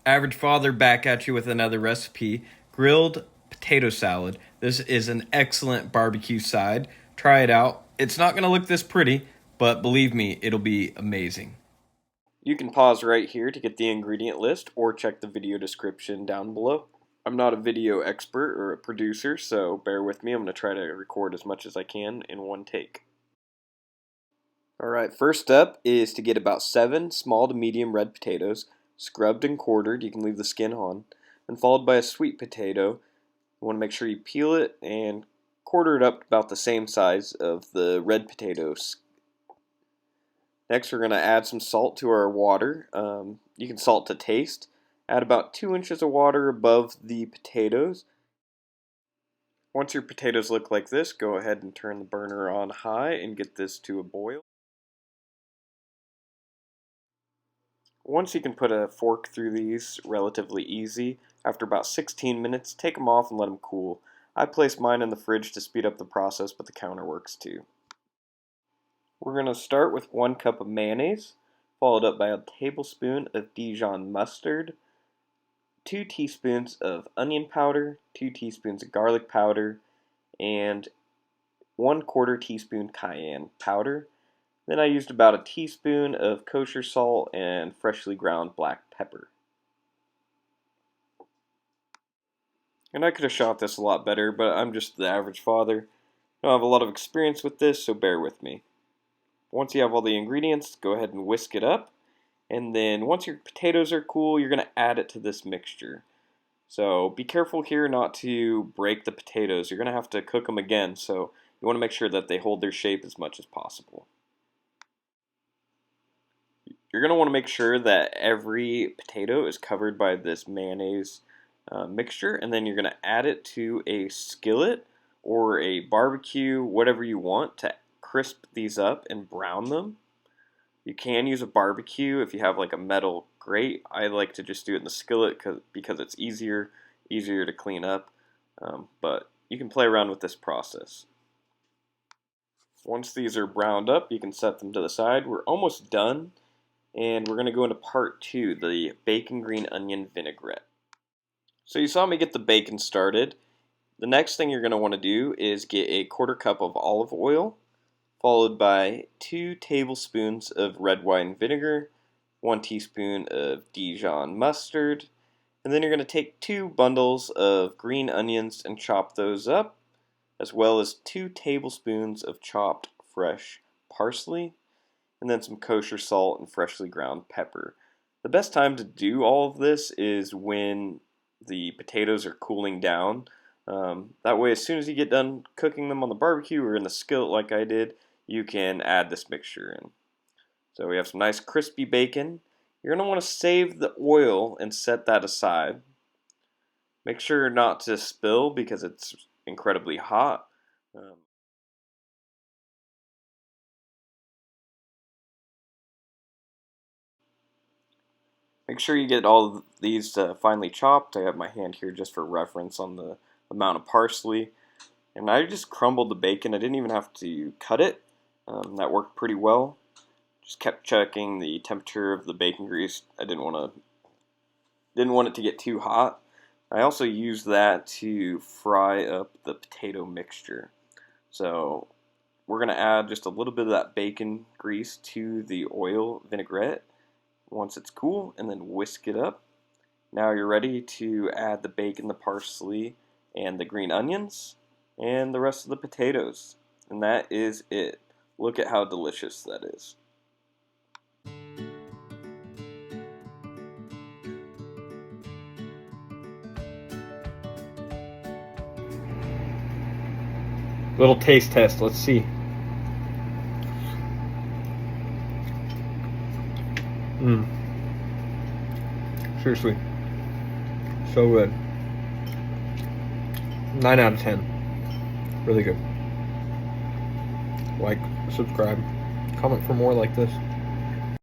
Average Father back at you with another recipe. Grilled potato salad. This is an excellent barbecue side. Try it out. It's not going to look this pretty, but believe me, it'll be amazing. You can pause right here to get the ingredient list or check the video description down below. I'm not a video expert or a producer, so bear with me. I'm going to try to record as much as I can in one take. Alright, first up is to get about 7 small to medium red potatoes, scrubbed and quartered. You can leave the skin on, and followed by a sweet potato. You want to make sure you peel it and quarter it up about the same size of the red potatoes. Next, we're going to add some salt to our water. You can salt to taste. Add about 2 inches of water above the potatoes. Once your potatoes look like this, go ahead and turn the burner on high and get this to a boil. Once you can put a fork through these relatively easy, after about 16 minutes, take them off and let them cool. I place mine in the fridge to speed up the process, but the counter works too. We're going to start with 1 cup of mayonnaise, followed up by a tablespoon of Dijon mustard, 2 teaspoons of onion powder, 2 teaspoons of garlic powder, and 1/4 teaspoon cayenne powder. Then I used about a teaspoon of kosher salt and freshly ground black pepper. And I could have shot this a lot better, but I'm just the average father. I don't have a lot of experience with this, so bear with me. Once you have all the ingredients, go ahead and whisk it up. And then once your potatoes are cool, you're going to add it to this mixture. So be careful here not to break the potatoes. You're going to have to cook them again, so you want to make sure that they hold their shape as much as possible. You're going to want to make sure that every potato is covered by this mayonnaise mixture, and then you're going to add it to a skillet or a barbecue, whatever you want, to crisp these up and brown them. You can use a barbecue if you have like a metal grate. I like to just do it in the skillet because it's easier to clean up, but you can play around with this process. Once these are browned up, you can set them to the side. We're almost done. And we're going to go into part 2, the bacon green onion vinaigrette. So you saw me get the bacon started. The next thing you're going to want to do is get a 1/4 cup of olive oil, followed by 2 tablespoons of red wine vinegar, 1 teaspoon of Dijon mustard, and then you're going to take 2 bundles of green onions and chop those up, as well as 2 tablespoons of chopped fresh parsley, and then some kosher salt and freshly ground pepper. The best time to do all of this is when the potatoes are cooling down. That way, as soon as you get done cooking them on the barbecue or in the skillet like I did, you can add this mixture in. So we have some nice crispy bacon. You're going to want to save the oil and set that aside. Make sure not to spill because it's incredibly hot. Make sure you get all of these finely chopped. I have my hand here just for reference on the amount of parsley. And I just crumbled the bacon. I didn't even have to cut it. That worked pretty well. Just kept checking the temperature of the bacon grease. I didn't want it to get too hot. I also used that to fry up the potato mixture. So we're going to add just a little bit of that bacon grease to the oil vinaigrette once it's cool, and then whisk it up. Now you're ready to add the bacon, the parsley, and the green onions, and the rest of the potatoes. And that is it. Look at how delicious that is. Little taste test, let's see. Seriously, so good. 9 out of 10. Really good. Like, subscribe, comment for more like this.